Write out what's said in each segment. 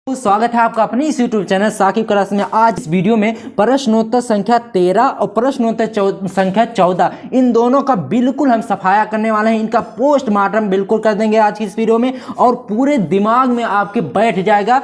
स्वागत है आपका अपने इस YouTube चैनल साकिब क्लास में। आज इस वीडियो में प्रश्नोत्तर संख्या 13 और प्रश्नोत्तर संख्या 14 इन दोनों का बिल्कुल हम सफाया करने वाले हैं। इनका पोस्टमार्टम बिल्कुल कर देंगे आज की इस वीडियो में और पूरे दिमाग में आपके बैठ जाएगा।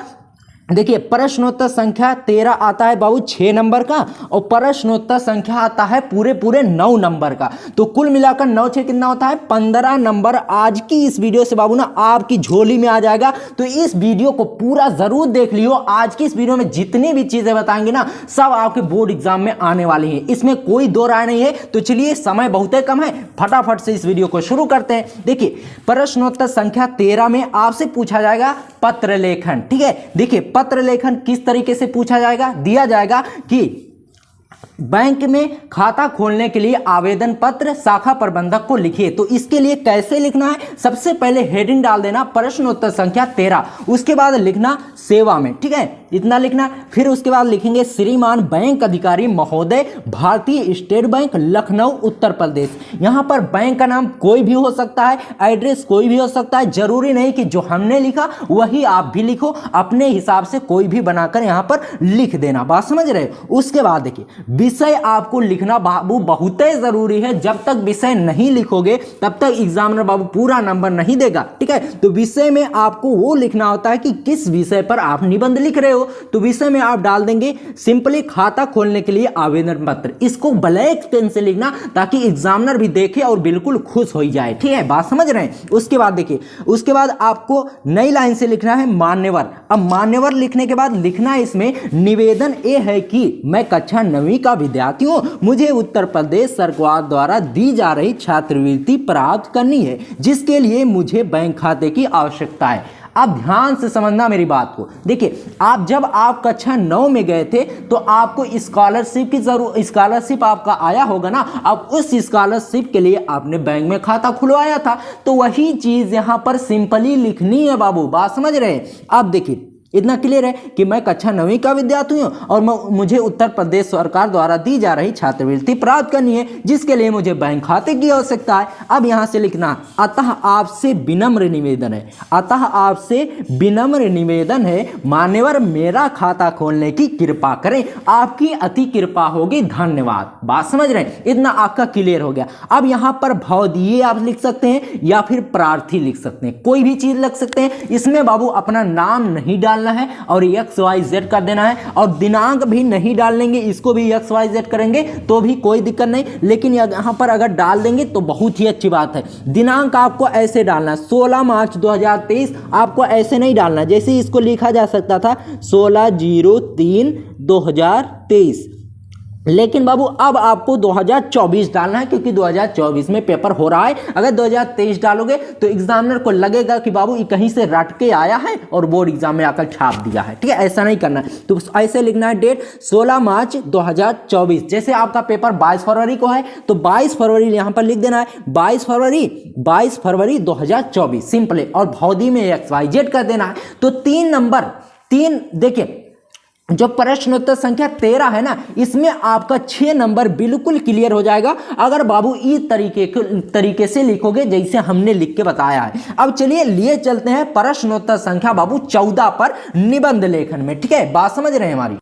देखिए, प्रश्नोत्तर संख्या 13 आता है बाबू 6 नंबर का और प्रश्नोत्तर संख्या आता है पूरे 9 नंबर का। तो कुल मिलाकर 9 6 कितना होता है 15 नंबर आज की इस वीडियो से बाबू ना आपकी झोली में आ जाएगा। तो इस वीडियो को पूरा जरूर देख लियो। आज की इस वीडियो में जितनी भी चीजें बताएंगे ना सब आपके बोर्ड एग्जाम में आने वाली हैं, इसमें कोई दो राय नहीं है। तो चलिए, समय बहुत कम है, फटाफट से इस वीडियो को शुरू करते हैं। देखिए, प्रश्नोत्तर संख्या 13 में आपसे पूछा जाएगा पत्र लेखन। ठीक है, देखिए पत्र लेखन किस तरीके से पूछा जाएगा, दिया जाएगा कि बैंक में खाता खोलने के लिए आवेदन पत्र शाखा प्रबंधक को लिखिए। तो इसके लिए कैसे लिखना है, सबसे पहले हेडिंग डाल देना प्रश्नोत्तर संख्या 13, उसके बाद लिखना सेवा में। ठीक है, इतना लिखना। फिर उसके बाद लिखेंगे श्रीमान बैंक अधिकारी महोदय, भारतीय स्टेट बैंक, लखनऊ उत्तर प्रदेश। यहां पर बैंक का नाम कोई भी हो सकता है, एड्रेस कोई भी हो सकता है, जरूरी नहीं कि जो हमने लिखा वही आप भी लिखो, अपने हिसाब से कोई भी बनाकर यहां पर लिख देना। बात समझ रहे हो। उसके बाद देखिए, विषय आपको लिखना बाबू बहुत ही जरूरी है। जब तक विषय नहीं लिखोगे तब तक एग्जामिनर बाबू पूरा नंबर नहीं देगा। ठीक है, तो विषय में आपको वो लिखना होता है कि किस विषय पर आप निबंध लिख रहे हो। तो विषय में आप डाल देंगे सिंपली खाता खोलने के लिए आवेदन पत्र। इसको ब्लैक पेन से लिखना ताकि एग्जामिनर भी देखे और बिल्कुल खुश हो जाए। ठीक है, बात समझ रहे हैं। उसके बाद देखिए, उसके बाद आपको नई लाइन से लिखना है मान्यवर। अब मान्यवर लिखने के बाद लिखना है इसमें निवेदन ये है कि मैं कक्षा 9वीं का विद्यार्थी हूं, मुझे उत्तर प्रदेश सरकार द्वारा दी जा रही छात्रवृत्ति प्राप्त करनी है, जिसके लिए मुझे बैंक खाते की आवश्यकता है। अब ध्यान से समझना मेरी बात को। देखिए, जब आप कक्षा 9 में गए थे तो आपको स्कॉलरशिप की स्कॉलरशिप आपका आया होगा ना। अब उस स्कॉलरशिप के लिए आपने बैंक में खाता खुलवाया था, तो वही चीज यहां पर सिंपली लिखनी है बाबू। बात समझ रहे हैं। अब देखिए, इतना क्लियर है कि मैं कक्षा 9वीं का विद्यार्थी हूं और मुझे उत्तर प्रदेश सरकार द्वारा दी जा रही छात्रवृत्ति प्राप्त करनी है, जिसके लिए मुझे बैंक खाते की आवश्यकता है। अब यहां से लिखना, अतः आपसे विनम्र निवेदन है, अतः आपसे विनम्र निवेदन है मान्यवर, मेरा खाता खोलने की कृपा करें, आपकी अति कृपा होगी, धन्यवाद। बात समझ रहे हैं। इतना आपका क्लियर हो गया। अब यहां पर भवदीय आप लिख सकते हैं या फिर प्रार्थी लिख सकते हैं, कोई भी चीज लिख सकते हैं। इसमें बाबू अपना नाम नहीं डाल है और XYZ कर देना है और दिनांक भी नहीं डाल लेंगे, इसको भी XYZ करेंगे तो भी कोई दिक्कत नहीं। लेकिन यहां पर अगर डाल देंगे तो बहुत ही अच्छी बात है। दिनांक आपको ऐसे डालना 16 मार्च 2023, आपको ऐसे नहीं डालना जैसे इसको लिखा जा सकता था 16/03/2023, लेकिन बाबू अब आपको 2024 डालना है क्योंकि 2024 में पेपर हो रहा है। अगर 2023 डालोगे तो एग्जामिनर को लगेगा कि बाबू ये कहीं से रट के आया है और बोर्ड एग्जाम में आकर छाप दिया है। ठीक है, ऐसा नहीं करना है। तो ऐसे लिखना है डेट 16 मार्च 2024। जैसे आपका पेपर 22 फरवरी को है तो 22 फरवरी यहां पर लिख देना है 22 फरवरी 2024 सिंपली, और भौदी में XYZ कर देना है। तो 3 नंबर 3 देखिए, जो प्रश्नोत्तर संख्या 13 है ना, इसमें आपका 6 नंबर बिल्कुल क्लियर हो जाएगा अगर बाबू इस तरीके से लिखोगे जैसे हमने लिख के बताया है। अब चलिए लिए चलते हैं प्रश्नोत्तर संख्या बाबू 14 पर निबंध लेखन में। ठीक है, बात समझ रहे हैं हमारी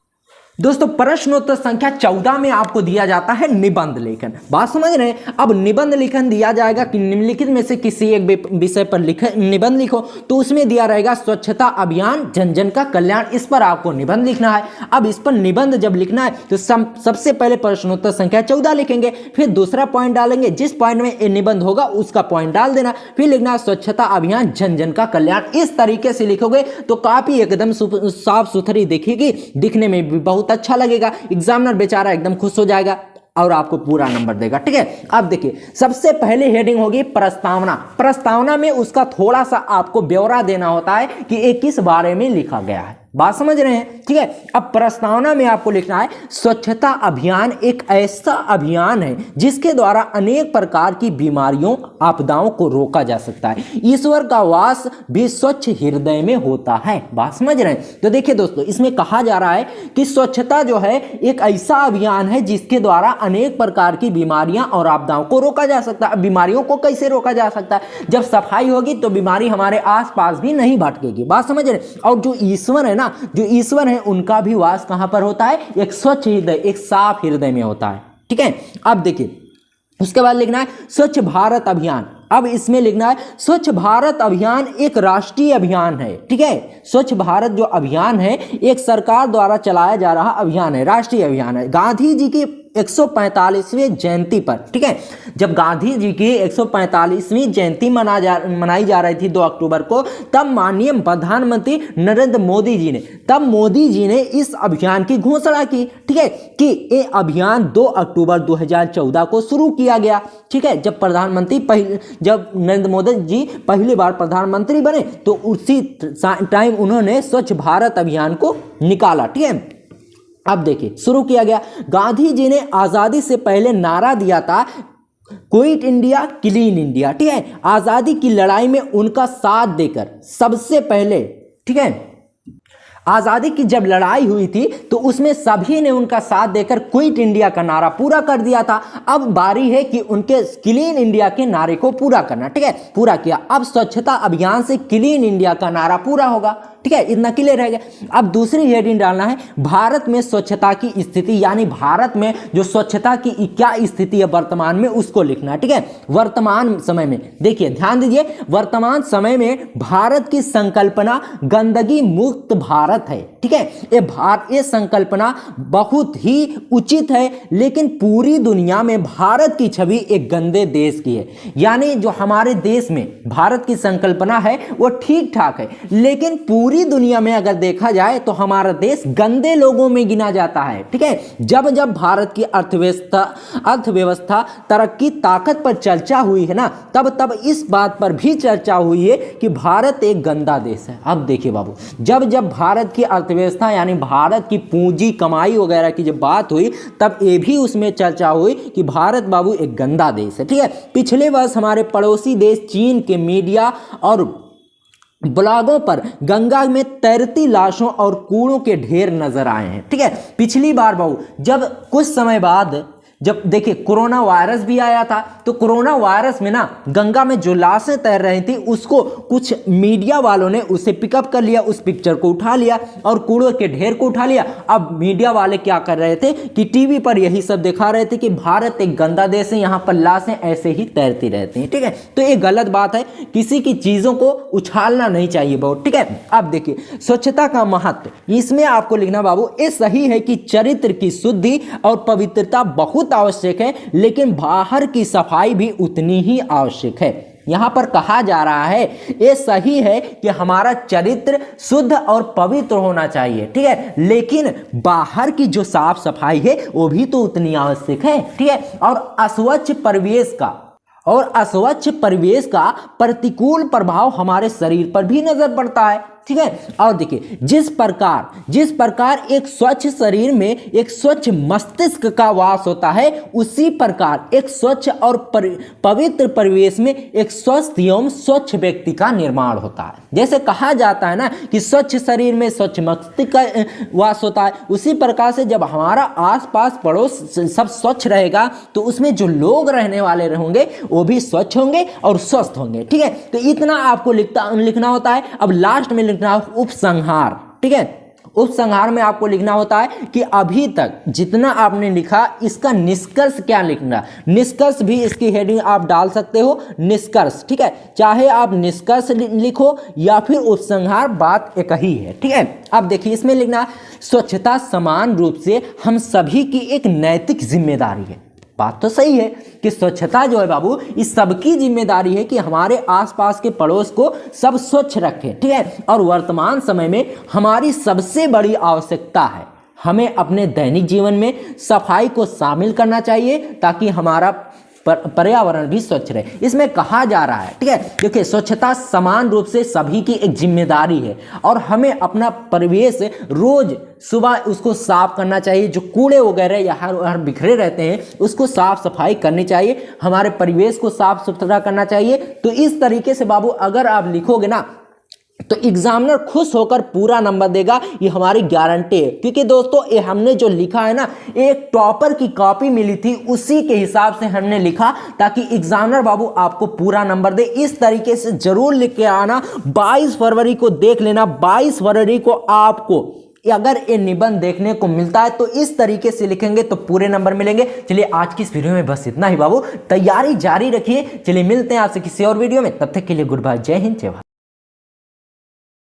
दोस्तों। प्रश्नोत्तर संख्या 14 में आपको दिया जाता है निबंध लेखन। बात समझ रहे हैं। अब निबंध लेखन दिया जाएगा कि निम्नलिखित में से किसी एक विषय पर निबंध लिखो। तो उसमें दिया रहेगा स्वच्छता अभियान जन जन का कल्याण, इस पर आपको निबंध लिखना है। अब इस पर निबंध जब लिखना है तो सबसे पहले प्रश्नोत्तर संख्या 14 लिखेंगे, फिर दूसरा पॉइंट डालेंगे, जिस पॉइंट में निबंध होगा उसका पॉइंट डाल देना, फिर लिखना स्वच्छता अभियान जन जन का कल्याण। इस तरीके से लिखोगे तो काफी एकदम साफ सुथरी दिखेगी, दिखने में भी बहुत अच्छा लगेगा। एग्जामिनर बेचारा एकदम खुश हो जाएगा और आपको पूरा नंबर देगा। ठीक है, अब देखिए, सबसे पहले हेडिंग होगी प्रस्तावना। प्रस्तावना में उसका थोड़ा सा आपको ब्यौरा देना होता है कि ये किस बारे में लिखा गया है। बात समझ रहे हैं। ठीक है, अब प्रस्तावना में आपको लिखना है स्वच्छता अभियान एक ऐसा अभियान है जिसके द्वारा अनेक प्रकार की बीमारियों आपदाओं को रोका जा सकता है, ईश्वर का वास भी स्वच्छ हृदय में होता है। बात समझ रहे हैं। तो देखिए दोस्तों, इसमें कहा जा रहा है कि स्वच्छता जो है एक ऐसा अभियान है जिसके द्वारा अनेक प्रकार की बीमारियां और आपदाओं को रोका जा सकता है। बीमारियों को कैसे रोका जा सकता है? जब सफाई होगी तो बीमारी हमारे आसपास भी नहीं भटकेगी। बात समझ रहे हैं। और जो ईश्वर है ना, जो ईश्वर है उनका भी वास कहां पर होता है? एक स्वच्छ हृदय, एक साफ हृदय में होता है। ठीक है, अब देखिए उसके बाद लिखना है स्वच्छ भारत अभियान। अब इसमें लिखना है स्वच्छ भारत अभियान एक राष्ट्रीय अभियान है। ठीक है, स्वच्छ भारत जो अभियान है एक सरकार द्वारा चलाया जा रहा अभियान है, राष्ट्रीय अभियान है। गांधी जी की 145वीं जयंती पर, ठीक है, जब गांधी जी की 145वीं जयंती मनाई जा रही थी 2 अक्टूबर को, तब माननीय प्रधानमंत्री नरेंद्र मोदी जी ने इस अभियान की घोषणा की। ठीक है, कि ये अभियान 2 अक्टूबर 2014 को शुरू किया गया। ठीक है, जब नरेंद्र मोदी जी पहली बार प्रधानमंत्री बने तो उसी टाइम उन्होंने स्वच्छ भारत अभियान को निकाला। ठीक है, अब देखिए शुरू किया गया। गांधी जी ने आजादी से पहले नारा दिया था क्विट इंडिया क्लीन इंडिया। ठीक है, आजादी की लड़ाई में उनका साथ देकर सबसे पहले, ठीक है, आजादी की जब लड़ाई हुई थी तो उसमें सभी ने उनका साथ देकर क्विट इंडिया का नारा पूरा कर दिया था। अब बारी है कि उनके क्लीन इंडिया के नारे को पूरा करना। ठीक है, पूरा किया। अब स्वच्छता अभियान से क्लीन इंडिया का नारा पूरा होगा। ठीक है, इतना क्लियर रहेगा। अब दूसरी हेडिंग डालना है भारत में स्वच्छता की स्थिति, यानी भारत में जो स्वच्छता की क्या स्थिति है वर्तमान में, उसको लिखना है। ठीक है, वर्तमान समय में देखिए, ध्यान दीजिए, वर्तमान समय में भारत की संकल्पना गंदगी मुक्त भारत है। ठीक है, ये संकल्पना बहुत ही उचित है, लेकिन पूरी दुनिया में भारत की छवि एक गंदे देश की है। यानी जो हमारे देश में भारत की संकल्पना है वो ठीक ठाक है, लेकिन पूरी दुनिया में अगर देखा जाए तो हमारा देश गंदे लोगों में गिना जाता है। ठीक है, जब जब भारत की अर्थव्यवस्था तरक्की ताकत पर चर्चा हुई है ना, तब तब इस बात पर भी चर्चा हुई है कि भारत एक गंदा देश है। अब देखिए बाबू, जब जब भारत की अर्थव्यवस्था यानी भारत की पूंजी कमाई वगैरह की जब बात हुई, तब ये भी उसमें चर्चा हुई कि भारत बाबू एक गंदा देश है। ठीक है, पिछले वर्ष हमारे पड़ोसी देश चीन के मीडिया और ब्लॉगों पर गंगा में तैरती लाशों और कूड़ों के ढेर नजर आए हैं। ठीक है, पिछली बार बाबू जब कुछ समय बाद जब देखिए कोरोना वायरस भी आया था, तो कोरोना वायरस में ना गंगा में जो लाशें तैर रही थी उसको कुछ मीडिया वालों ने उसे पिकअप कर लिया, उस पिक्चर को उठा लिया और कूड़े के ढेर को उठा लिया। अब मीडिया वाले क्या कर रहे थे कि टीवी पर यही सब दिखा रहे थे कि भारत एक गंदा देश है, यहाँ पर लाशें ऐसे ही तैरती रहती हैं। ठीक है, तो ये गलत बात है, किसी की चीज़ों को उछालना नहीं चाहिए बहुत। ठीक है, अब देखिए स्वच्छता का महत्व, इसमें आपको लिखना बाबू, ये सही है कि चरित्र की शुद्धि और पवित्रता बहुत आवश्यक है, लेकिन बाहर की सफाई भी उतनी ही आवश्यक है। यहां पर कहा जा रहा है ये सही है कि हमारा चरित्र शुद्ध और पवित्र होना चाहिए। ठीक है, लेकिन बाहर की जो साफ सफाई है वो भी तो उतनी आवश्यक है। ठीक है, और अस्वच्छ परिवेश का प्रतिकूल प्रभाव हमारे शरीर पर भी नजर पड़ता है। ठीक है, और देखिए जिस प्रकार एक स्वच्छ शरीर में एक स्वच्छ मस्तिष्क का वास होता है, उसी प्रकार एक स्वच्छ और पवित्र परिवेश में एक स्वस्थ एवं स्वच्छ व्यक्ति का निर्माण होता है। जैसे कहा जाता है ना कि स्वच्छ शरीर में स्वच्छ मस्तिष्क का वास होता है, उसी प्रकार से जब हमारा आसपास पड़ोस सब स्वच्छ रहेगा तो उसमें जो लोग रहने वाले होंगे वो भी स्वच्छ होंगे और स्वस्थ होंगे। ठीक है, तो इतना आपको लिखना होता है। अब लास्ट में लिखना उपसंहार। ठीक है, उपसंहार में आपको लिखना होता है कि अभी तक जितना आपने लिखा इसका निष्कर्ष क्या लिखना। निष्कर्ष भी इसकी हेडिंग आप डाल सकते हो, निष्कर्ष। ठीक है, चाहे आप निष्कर्ष लिखो या फिर उपसंहार, बात एक ही है। ठीक है, अब देखिए इसमें लिखना स्वच्छता समान रूप से हम सभी की एक नैतिक जिम्मेदारी है। बात तो सही है कि स्वच्छता जो है बाबू इस सबकी जिम्मेदारी है कि हमारे आसपास के पड़ोस को सब स्वच्छ रखें। ठीक है, और वर्तमान समय में हमारी सबसे बड़ी आवश्यकता है, हमें अपने दैनिक जीवन में सफाई को शामिल करना चाहिए ताकि हमारा पर्यावरण भी स्वच्छ रहे। इसमें कहा जा रहा है, ठीक है, देखिए स्वच्छता समान रूप से सभी की एक जिम्मेदारी है और हमें अपना परिवेश रोज सुबह उसको साफ करना चाहिए। जो कूड़े वगैरह यहाँ बिखरे रहते हैं उसको साफ सफाई करनी चाहिए, हमारे परिवेश को साफ सुथरा करना चाहिए। तो इस तरीके से बाबू अगर आप लिखोगे ना तो एग्जामिनर खुश होकर पूरा नंबर देगा, ये हमारी गारंटी है। क्योंकि दोस्तों ये हमने जो लिखा है ना, एक टॉपर की कॉपी मिली थी, उसी के हिसाब से हमने लिखा, ताकि एग्जामिनर बाबू आपको पूरा नंबर दे। इस तरीके से जरूर लिख के आना। 22 फरवरी को देख लेना, 22 फरवरी को आपको अगर ये निबंध देखने को मिलता है तो इस तरीके से लिखेंगे तो पूरे नंबर मिलेंगे। चलिए आज की इस वीडियो में बस इतना ही बाबू, तैयारी जारी रखिए। चलिए मिलते हैं आपसे किसी और वीडियो में, तब तक के लिए गुड बाय, जय हिंद, जय भारत।